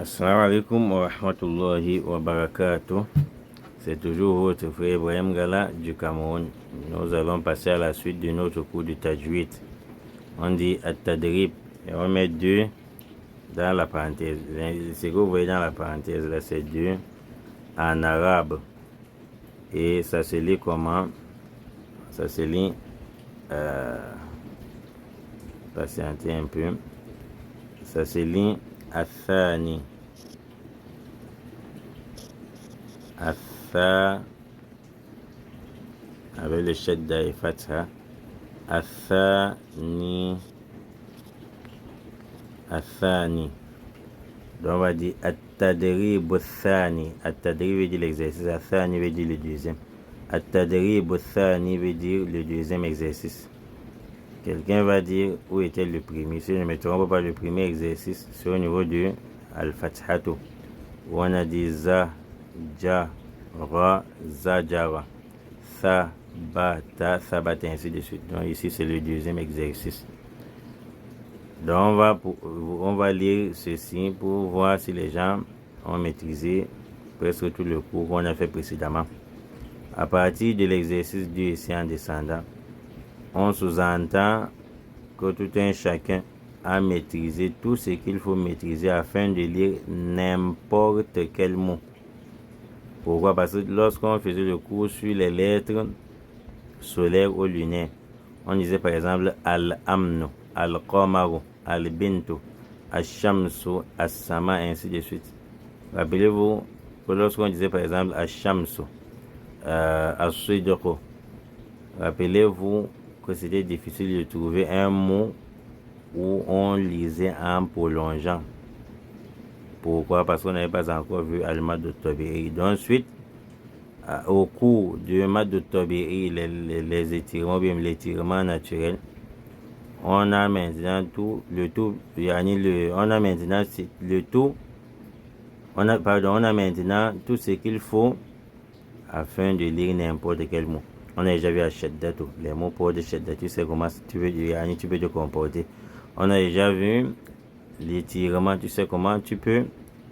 Assalamu alaikum wa rahmatullahi wa barakatuh. C'est toujours votre frère Ibrahim Gala du Cameroun. Nous allons passer à la suite de notre cours de Tajwid. On dit At-Tadrib et on met 2 dans la parenthèse. Ce que vous voyez dans la parenthèse là, c'est 2 en arabe. Et ça se lit comment? Ça se lit, patientez un peu. Ça se lit Athani. Atha avec le shadda et fatha. Athani. Athani. Donc on va dire At-Tadrib Athani. At-Tadrib veut dire l'exercice. Athani veut dire le deuxième. At-Tadrib Athani veut dire le deuxième exercice. Quelqu'un va dire où était le premier. Si je ne me trompe pas, le premier exercice, c'est au niveau de Al-Fathatu. Où on a dit Za, Ja, Ra, Za, Jara. Sa, Ba, Ta, Sabata, ainsi de suite. Donc ici, c'est le deuxième exercice. Donc on va lire ceci pour voir si les gens ont maîtrisé presque tout le cours qu'on a fait précédemment. À partir de l'exercice 2 ici en descendant, on sous-entend que tout un chacun a maîtrisé tout ce qu'il faut maîtriser afin de lire n'importe quel mot. Pourquoi? Parce que lorsqu'on faisait le cours sur les lettres solaires ou lunaires, on disait par exemple Al-Amnu, Al-Qamaru, Al-Bintu, Al-Shamsu, Al-Sama, ainsi de suite. Rappelez-vous que lorsqu'on disait par exemple Al-Shamsu, Al-Sidqu, rappelez-vous que c'était difficile de trouver un mot où on lisait en prolongeant. Pourquoi? Parce qu'on n'avait pas encore vu Al-Mad Tabi'i. Donc ensuite, au cours du Mad Tabi'i, les étirements, bien l'étirement naturel, on a maintenant on a maintenant tout ce qu'il faut afin de lire n'importe quel mot. On a déjà vu à Shaddatu, les mots pour de Shaddatu, tu sais comment tu peux te comporter. On a déjà vu l'étirement, tu sais comment tu peux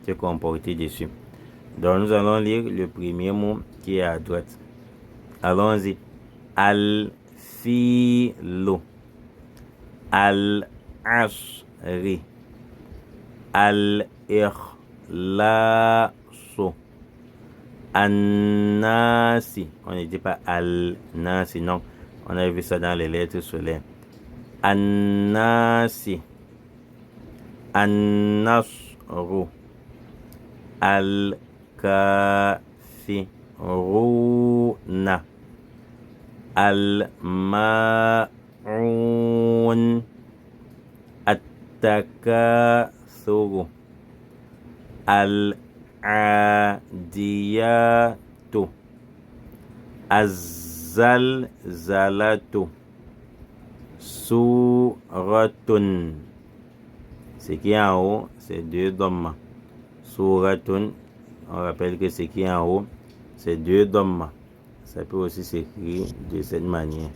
te comporter dessus. Donc nous allons lire le premier mot qui est à droite. Allons-y. Al-Filu, Al-Asri, Al-Ikhlasu, An-Nasi. On ne dit pas Al-Nasi, non. On a vu ça dans les lettres solaires. An-Nasi, An-Nasru, Al-Kafiruna, Al-Ma'un, At-Takathuru, Al-Adiyatu, Az-Zalzalatu, Suratun. Ce qui est en haut, c'est 2 dhamma. Suratun, on rappelle que ce qui est en haut, c'est 2 dhamma. Ça peut aussi s'écrire de cette manière.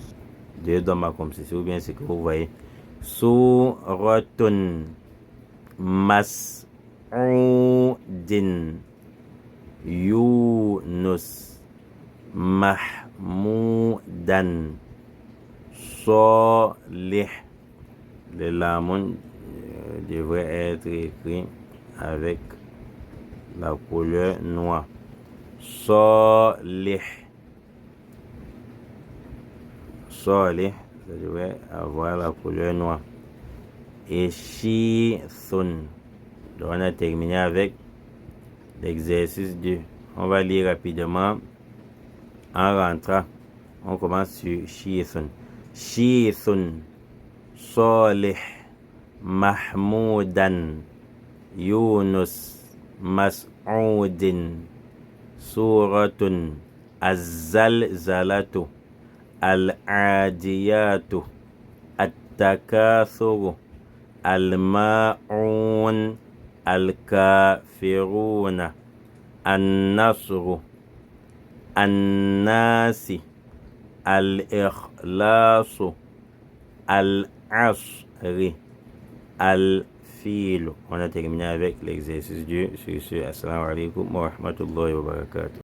2 dhamma comme ceci, ou bien ce que vous voyez. Suratun Mas'udin, Yunus, Mahmoudan, Salih. Le lamoun devrait être écrit avec la couleur noire. Salih. Salih, ça devrait avoir la couleur noire. Et Shithun. Donc on a terminé avec l'exercice 2. On va lire rapidement en rentrant. On commence sur Shithun. Shithun, Salih, Mahmoudan, Yunus, Mas'udin, Suratun, Az-Zalzalatu, Al-Adiyatu, At-Takathuru, Al-Ma'un, Al-Kafiruna, An-Nasru, An-Nasi, Al-Ikhlasu, Al-Asri, Al fil. On a terminé avec l'exercice 2. Sur ce, assalamu alaikum wa rahmatullahi wa barakatuh.